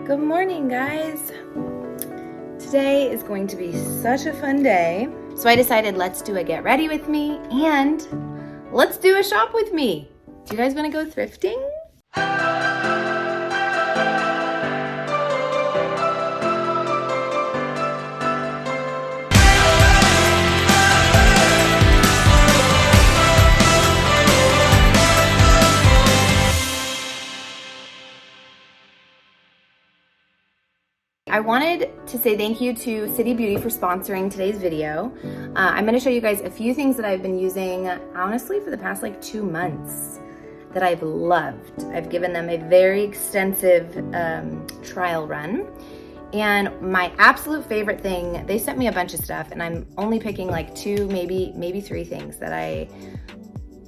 Good morning, guys. Today is going to be such a fun day. So I decided let's do a get ready with me and let's do a shop with me. Do you guys want to go thrifting? I wanted to say thank you to City Beauty for sponsoring today's video. I'm going to show you guys a few things that I've been using, honestly, for the past like 2 months that I've loved. I've given them a very extensive trial run. And my absolute favorite thing, they sent me a bunch of stuff and I'm only picking like 2, maybe 3 things that I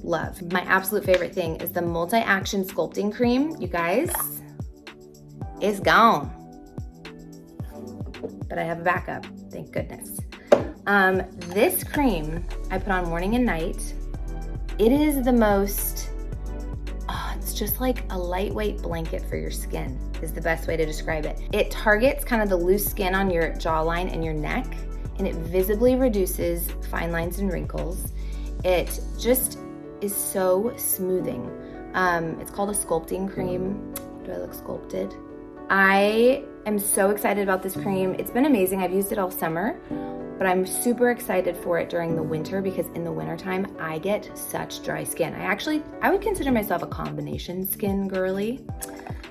love. My absolute favorite thing is the multi-action sculpting cream. You guys, it's gone. But I have a backup, thank goodness. This cream I put on morning and night. It is the most, it's just like a lightweight blanket for your skin is the best way to describe it. It targets kind of the loose skin on your jawline and your neck, and it visibly reduces fine lines and wrinkles. It just is so smoothing. It's called a sculpting cream. Do I look sculpted? I am so excited about this cream. It's been amazing. I've used it all summer, but I'm super excited for it during the winter because in the wintertime, I get such dry skin. I would consider myself a combination skin girly.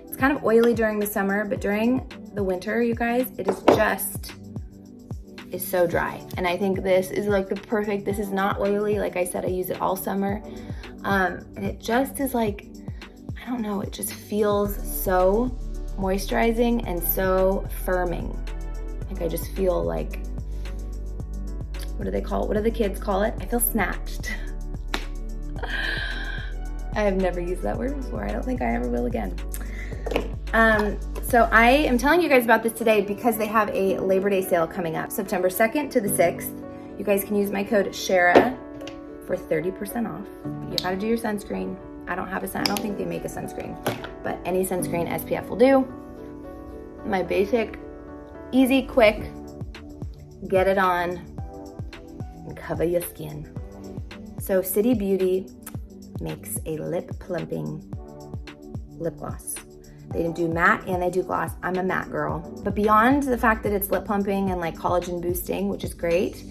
It's kind of oily during the summer, but during the winter, you guys, it is so dry. And I think this is like the perfect, this is not oily. Like I said, I use it all summer. And it just is like, I don't know, it just feels so moisturizing and so firming. Like I just feel like, what do they call it? What do the kids call it? I feel snatched. I have never used that word before. I don't think I ever will again. So I am telling you guys about this today because they have a Labor Day sale coming up, September 2nd to the 6th. You guys can use my code Sharrah for 30% off. You gotta do your sunscreen. I don't think they make a sunscreen, but any sunscreen SPF will do. My basic, easy, quick, get it on and cover your skin. So City Beauty makes a lip plumping lip gloss. They do matte and they do gloss. I'm a matte girl. But beyond the fact that it's lip plumping and like collagen boosting, which is great,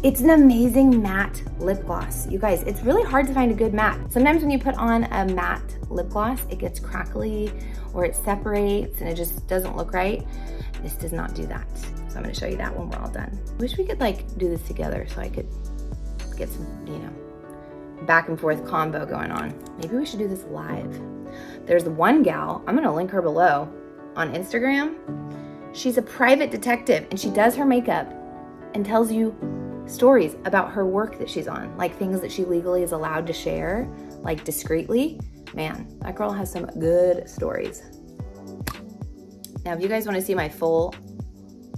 it's an amazing matte lip gloss. You guys, it's really hard to find a good matte. Sometimes when you put on a matte lip gloss, it gets crackly or it separates and it just doesn't look right. This does not do that. So I'm gonna show you that when we're all done. I wish we could like do this together so I could get some, back and forth combo going on. Maybe we should do this live. There's one gal, I'm gonna link her below on Instagram. She's a private detective and she does her makeup and tells you stories about her work that she's on, like things that she legally is allowed to share, like discreetly. Man, that girl has some good stories. Now, if you guys want to see my full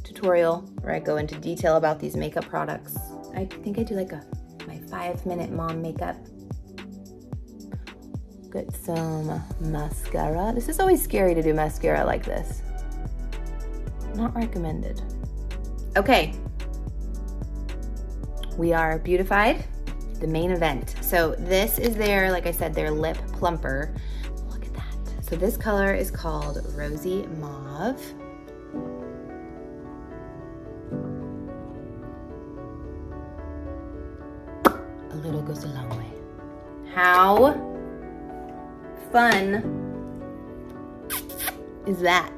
tutorial where I go into detail about these makeup products, I think I do like my 5-minute mom makeup. Get some mascara. This is always scary to do mascara like this. Not recommended. Okay. We are beautified, the main event. So this is their, like I said, their lip plumper. Look at that. So this color is called Rosy Mauve. A little goes a long way. How fun is that?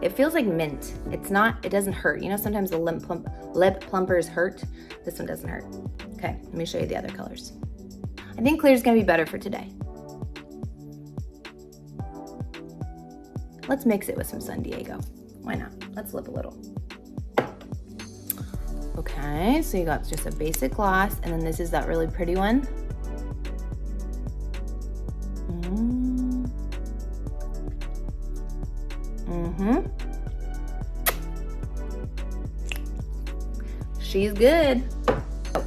It feels like mint. It doesn't hurt. Sometimes the lip plumpers hurt. This one doesn't hurt. Okay, let me show you the other colors. I think clear is gonna be better for today. Let's mix it with some San Diego. Why not? Let's lip a little. Okay, so you got just a basic gloss, and then this is that really pretty one. She's good.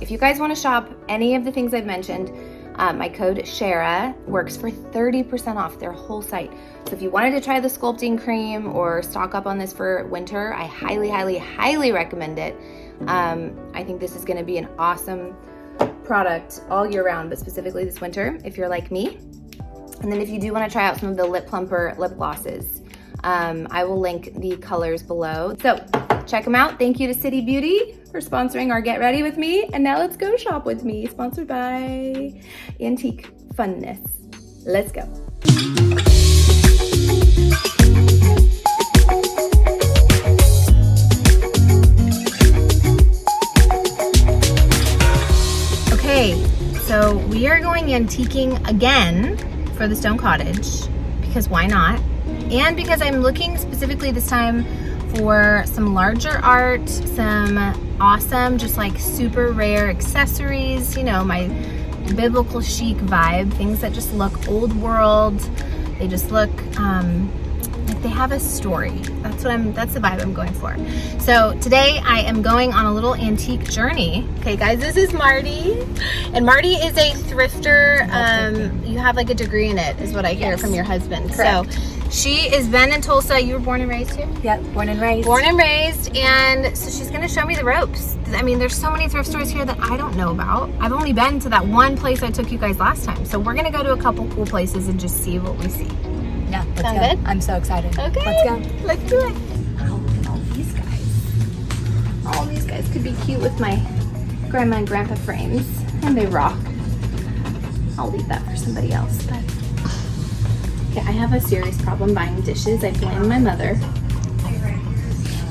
If you guys want to shop any of the things I've mentioned, My code Sharrah works for 30% off their whole site. So if you wanted to try the sculpting cream or stock up on this for winter, I highly, highly, highly recommend it. I think this is gonna be an awesome product all year round, but specifically this winter, if you're like me. And then if you do wanna try out some of the Lip Plumper lip glosses, I will link the colors below. So check them out. Thank you to City Beauty for sponsoring our Get Ready with me. And now let's go shop with me, sponsored by Antique Funness. Let's go. Okay, so we are going antiquing again for the Stone Cottage, because why not? And because I'm looking specifically this time for some larger art, some awesome, just like super rare accessories, you know, my biblical chic vibe, things that just look old world. They just look like they have a story. That's the vibe I'm going for. So today I am going on a little antique journey. Okay guys, this is Marty. And Marty is a thrifter. You have like a degree in it, is what I hear from your husband. Correct. So she is been in Tulsa. You were born and raised here? Yep, born and raised. Born and raised, and so she's gonna show me the ropes. I mean, there's so many thrift stores here that I don't know about. I've only been to that one place I took you guys last time. So we're gonna go to a couple cool places and just see what we see. Yeah, let's Sound go. good? I'm so excited. Okay. Let's go. Let's do it. Oh, look at all these guys. All these guys could be cute with my grandma and grandpa frames, and they rock. I'll leave that for somebody else, but okay, I have a serious problem buying dishes. I blame my mother.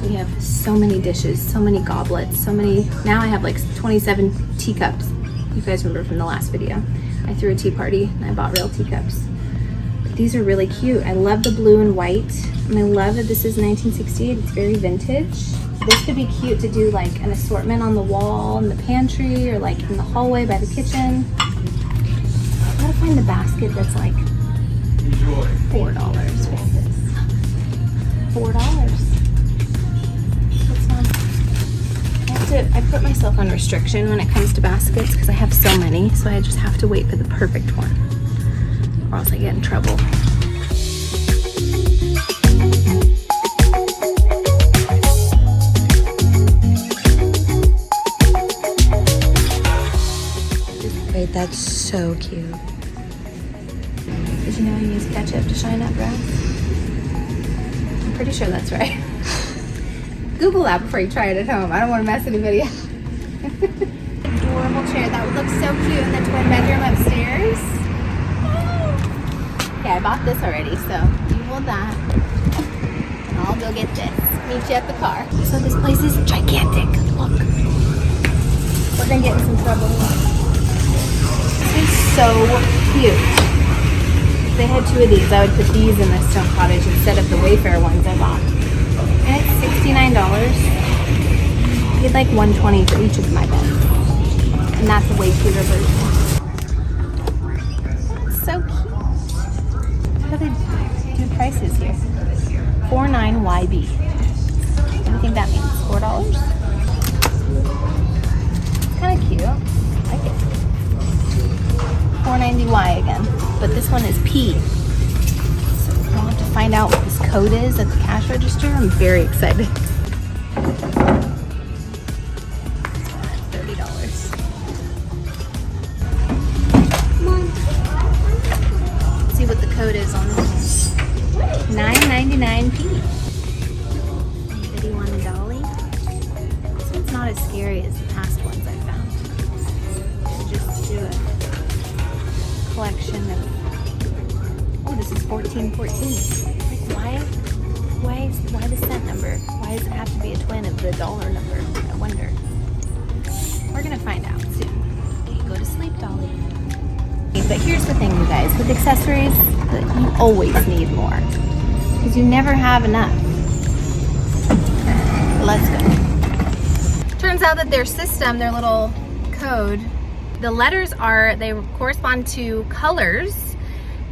We have so many dishes, so many goblets, so many. Now I have like 27 teacups. You guys remember from the last video. I threw a tea party and I bought real teacups. But these are really cute. I love the blue and white. And I love that this is 1968. It's very vintage. This could be cute to do like an assortment on the wall in the pantry or like in the hallway by the kitchen. I gotta find the basket that's like $4 for this. $4. I put myself on restriction when it comes to baskets because I have so many, so I just have to wait for the perfect one or else I get in trouble. Wait, that's so cute. Did you know I use ketchup to shine up brass? I'm pretty sure that's right. Google that before you try it at home. I don't want to mess anybody up. Adorable chair. That would look so cute in the twin bedroom upstairs. Okay, I bought this already, so you hold that. And I'll go get this. Meet you at the car. So this place is gigantic. Look. We're gonna get in some trouble. This is so cute. If they had two of these, I would put these in the Stone Cottage instead of the Wayfair ones I bought. And it's $69. I paid like $120 for each of my beds. And that's a way cuter version. That's so cute. How do they do prices here? $49YB. What do you think that means? $4? It's kind of cute. I like it. $4.90Y again. But this one is P. I'll have to find out what this code is at the cash register. I'm very excited. $30. Let's see what the code is on this. $9.99P. Anybody want a dolly? This one's not as scary as the past ones I found. So just do a collection of. Oh, this is 1414. Like why the cent number? Why does it have to be a twin of the dollar number? I wonder. We're gonna find out soon. Okay, go to sleep, Dolly. Okay, but here's the thing, you guys. With accessories, you always need more. Because you never have enough. Let's go. Turns out that their system, their little code, the letters they correspond to colors.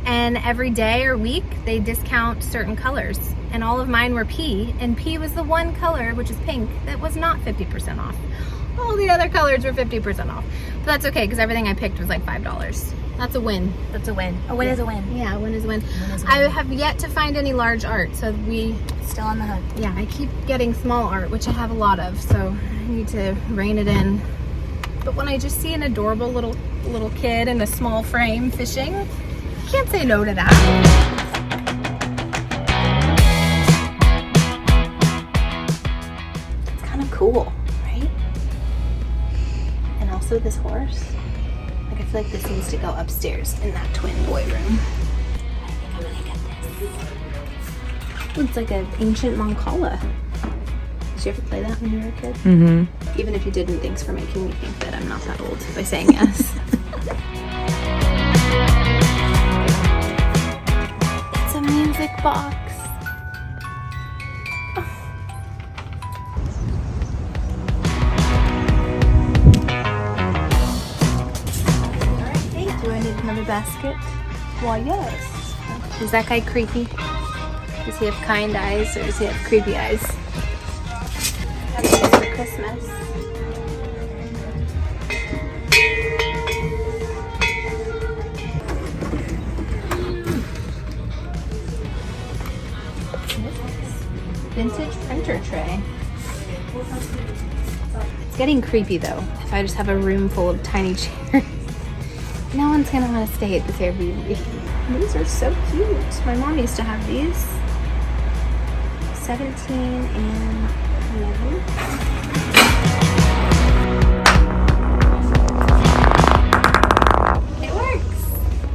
And every day or week, they discount certain colors. And all of mine were P, and P was the one color, which is pink, that was not 50% off. All the other colors were 50% off. But that's okay, because everything I picked was like $5. That's a win. That's a win. A win is a win. Yeah, a win is a win. Win is a I win. have yet to find any large art, so Still on the hook. yeah, I keep getting small art, which I have a lot of, so I need to rein it in. But when I just see an adorable little kid in a small frame fishing, I can't say no to that. It's kind of cool, right? And also this horse. Like, I feel like this needs to go upstairs in that twin boy room. I think I'm gonna get this. It's like an ancient Mancala. Did you ever play that when you were a kid? Mm-hmm. Even if you didn't, thanks for making me think that I'm not that old by saying yes. It's a music box. Alright, do I need another basket? Why, yes. Is that guy creepy? Does he have kind eyes or does he have creepy eyes? For Christmas. Vintage printer tray. It's getting creepy though. If I just have a room full of tiny chairs, no one's gonna want to stay at this Airbnb. These are so cute. My mom used to have these. 17 and 11. It works.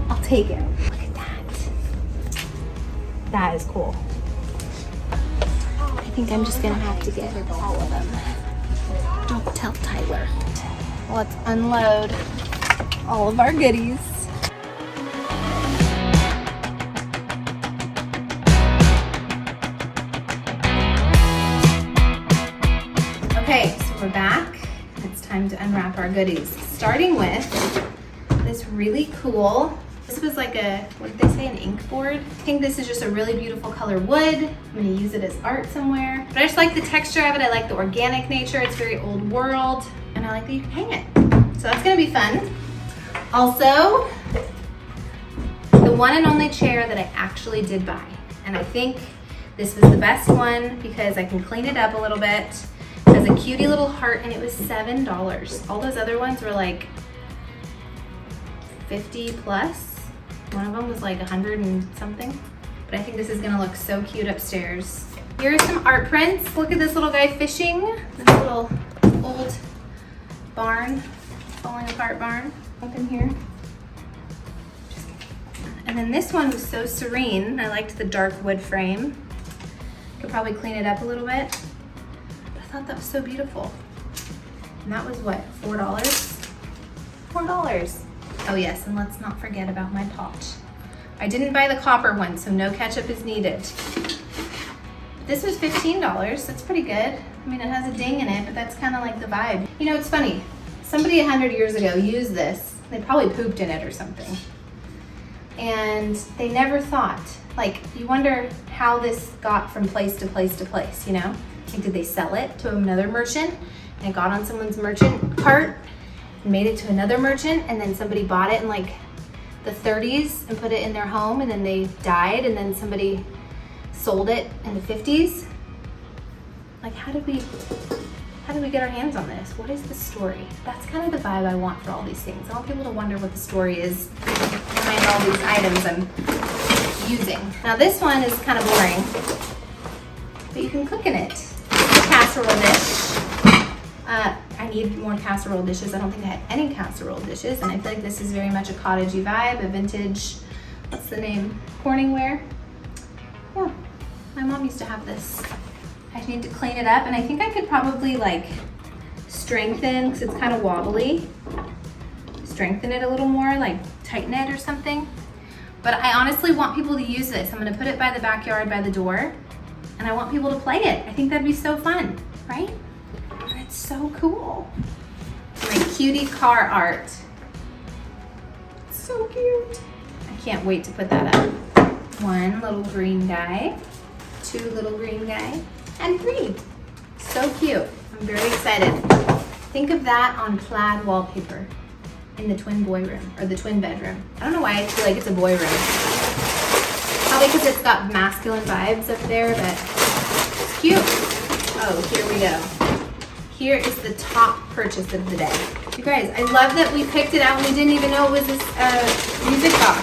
I'll take it. Look at that. That is cool. I think I'm just gonna have to get all of them. Don't tell Tyler. Let's unload all of our goodies. Okay, so we're back. It's time to unwrap our goodies. Starting with this really cool, this was like a, what did they say, an ink board? I think this is just a really beautiful color wood. I'm gonna use it as art somewhere. But I just like the texture of it. I like the organic nature. It's very old world. And I like that you can hang it. So that's gonna be fun. Also, the one and only chair that I actually did buy. And I think this was the best one because I can clean it up a little bit. It has a cutie little heart and it was $7. All those other ones were like 50 plus. One of them was like 100 and something. But I think this is gonna look so cute upstairs. Here are some art prints. Look at this little guy fishing. This little old barn, falling apart barn up in here. And then this one was so serene. I liked the dark wood frame. Could probably clean it up a little bit. But I thought that was so beautiful. And that was what, $4? $4. Oh yes, and let's not forget about my pot. I didn't buy the copper one, so no ketchup is needed. This was $15, that's pretty good. I mean, it has a ding in it, but that's kind of like the vibe. You know, it's funny. Somebody 100 years ago used this. They probably pooped in it or something. And they never thought, like, you wonder how this got from place to place to place, you know? Like, did they sell it to another merchant and it got on someone's merchant cart and made it to another merchant and then somebody bought it in like the 30s and put it in their home and then they died and then somebody sold it in the 50s? Like, how did we get our hands on this? What is the story? That's kind of the vibe I want for all these things. I want people to wonder what the story is behind all these items I'm using. Now this one is kind of boring, but you can cook in it. Casserole dish. I need more casserole dishes. I don't think I had any casserole dishes, and I feel like this is very much a cottagey vibe, a vintage, what's the name? Corningware? Yeah, my mom used to have this. I need to clean it up, and I think I could probably like strengthen, because it's kind of wobbly, strengthen it a little more, like tighten it or something. But I honestly want people to use this. I'm gonna put it by the backyard, by the door, and I want people to play it. I think that'd be so fun, right? And it's so cool. My cutie car art. So cute. I can't wait to put that up. One little green guy, two little green guy, and three. So cute. I'm very excited. Think of that on plaid wallpaper in the twin boy room or the twin bedroom. I don't know why I feel like it's a boy room. Probably because it's got masculine vibes up there, but it's cute. Oh, here we go. Here is the top purchase of the day. You guys, I love that we picked it out and we didn't even know it was this music box.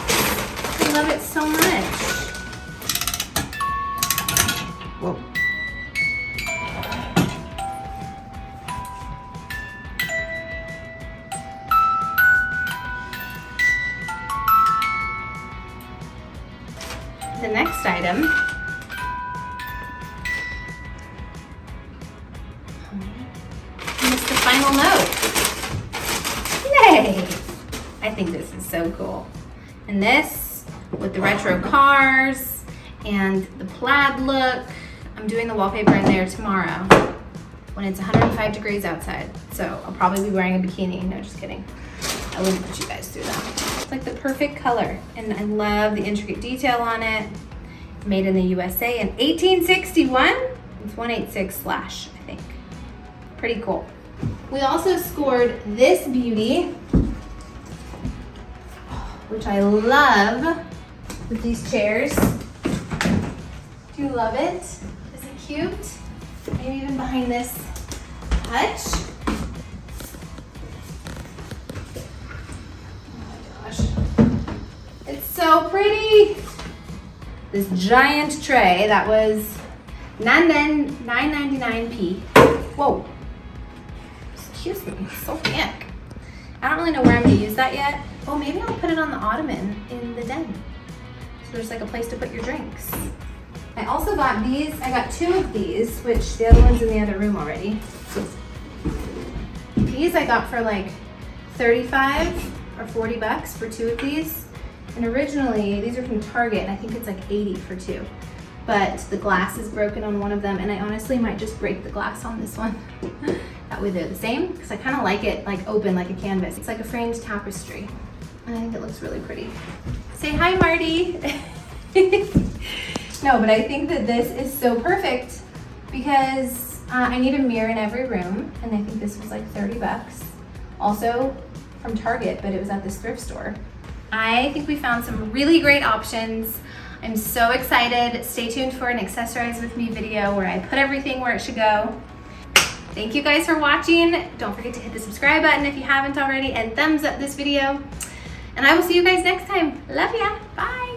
I love it so much. Whoa. The next item is the final note. Yay! I think this is so cool. And this, with the retro cars and the plaid look, I'm doing the wallpaper in there tomorrow when it's 105 degrees outside. So I'll probably be wearing a bikini. No, just kidding. I wouldn't put you guys through that. It's like the perfect color, and I love the intricate detail on it. Made in the USA in 1861. It's 186/ I think. Pretty cool. We also scored this beauty, which I love, with these chairs. Do you love it? Is it cute? Maybe even behind this hutch. It's so pretty. This giant tray that was $9.99p. Whoa. Excuse me, it's so thick. I don't really know where I'm gonna use that yet. Oh, maybe I'll put it on the ottoman in the den. So there's like a place to put your drinks. I also got these. I got 2 of these, which the other one's in the other room already. These I got for like 35 or 40 bucks for 2 of these. And originally, these are from Target, and I think it's like 80 for 2. But the glass is broken on one of them, and I honestly might just break the glass on this one. That way they're the same, because I kind of like it like open like a canvas. It's like a framed tapestry. And I think it looks really pretty. Say hi, Marty. No, but I think that this is so perfect because I need a mirror in every room, and I think this was like 30 bucks. Also from Target, but it was at this thrift store. I think we found some really great options. I'm so excited. Stay tuned for an accessorize with me video where I put everything where it should go. Thank you guys for watching. Don't forget to hit the subscribe button if you haven't already, and thumbs up this video. And I will see you guys next time. Love ya. Bye.